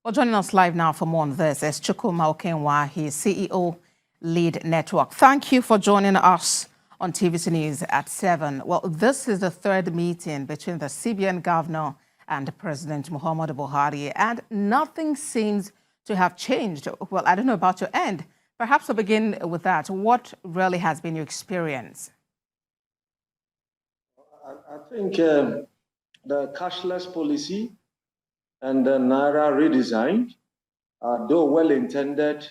Well, joining us live now for more on this is Chukwuma Okenwa. He is CEO, Lead Network. Thank you for joining us on TVC News at 7. Well, this is the third meeting between the CBN governor and President Muhammadu Buhari, and nothing seems to have changed. Well, I don't know about your end. Perhaps we'll begin with that. What really has been your experience? I think the cashless policy and the Naira redesign, though well-intended,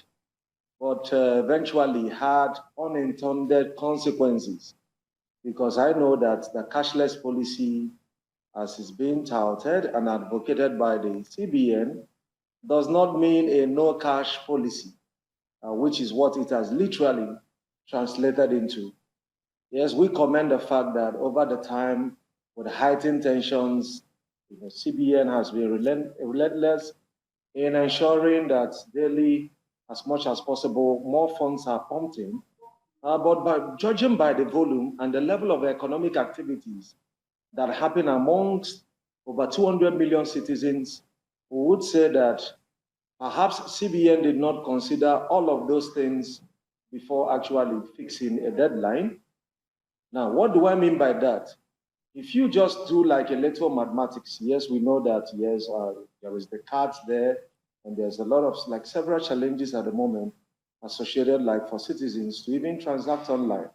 but eventually had unintended consequences. Because I know that the cashless policy, as is being touted and advocated by the CBN, does not mean a no-cash policy, which is what it has literally translated into. Yes, we commend the fact that over the time, with heightened tensions, CBN has been relentless in ensuring that daily, as much as possible, more funds are pumped in. But judging by the volume and the level of economic activities that happen amongst over 200 million citizens, we would say that perhaps CBN did not consider all of those things before actually fixing a deadline. Now, what do I mean by that? If you just do like a little mathematics, yes, we know that, yes, there is the cards there, and there's a lot of, like, several challenges at the moment associated, like, for citizens to even transact online.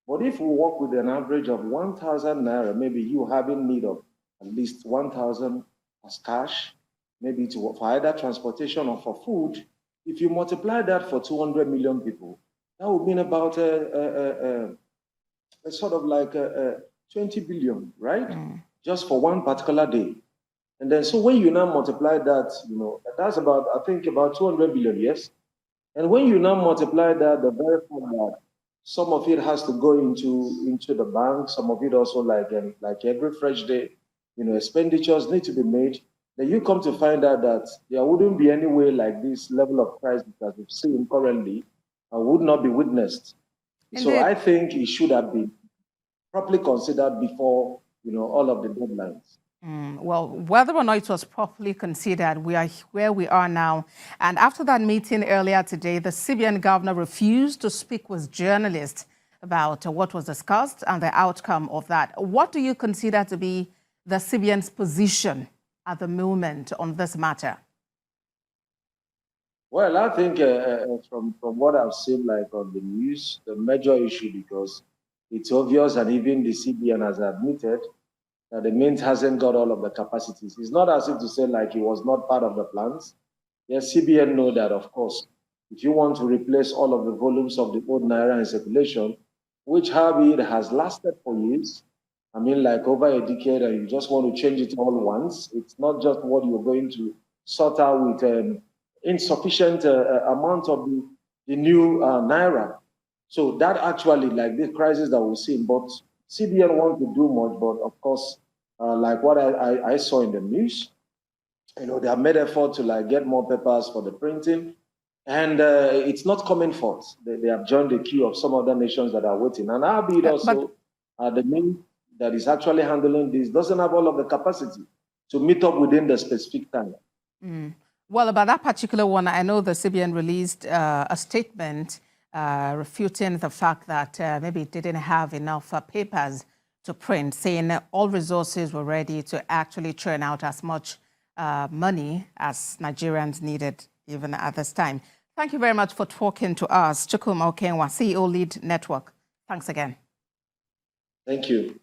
But if we work with an average of 1,000 Naira, maybe you having need of at least 1,000 as cash, maybe for either transportation or for food, if you multiply that for 200 million people, that would mean about a sort of like 20 billion, right? Just for one particular day. And then, so when you now multiply that, that's about, I think, about 200 billion, yes? And when you now multiply that, the very fact that some of it has to go into the bank, some of it also like every fresh day, expenditures need to be made. Then you come to find out that there wouldn't be any way like this level of crisis that we've seen currently would not be witnessed. Indeed. So I think it should have been properly considered before, all of the deadlines. Well, whether or not it was properly considered, we are where we are now. And after that meeting earlier today, the CBN governor refused to speak with journalists about what was discussed and the outcome of that. What do you consider to be the CBN's position at the moment on this matter? Well, I think from what I've seen, like on the news, the major issue, because it's obvious, and even the CBN has admitted that the Mint hasn't got all of the capacities. It's not as if to say like it was not part of the plans. Yes, CBN know that, of course. If you want to replace all of the volumes of the old Naira in circulation, which it has lasted for years, I mean, like over a decade, and you just want to change it all once, it's not just what you're going to sort out with insufficient amount of the new Naira. So that actually, like this crisis that we've seen, but CBN want to do much, but of course, like what I saw in the news, they have made effort to like get more papers for the printing, and it's not coming forth. They have joined the queue of some other nations that are waiting, and albeit also the Mint that is actually handling this doesn't have all of the capacity to meet up within the specific time. Well, about that particular one, I know the CBN released a statement refuting the fact that maybe it didn't have enough papers to print, saying all resources were ready to actually churn out as much money as Nigerians needed even at this time. Thank you very much for talking to us. Chukwuma Okenwa, CEO, Lead Network. Thanks again. Thank you.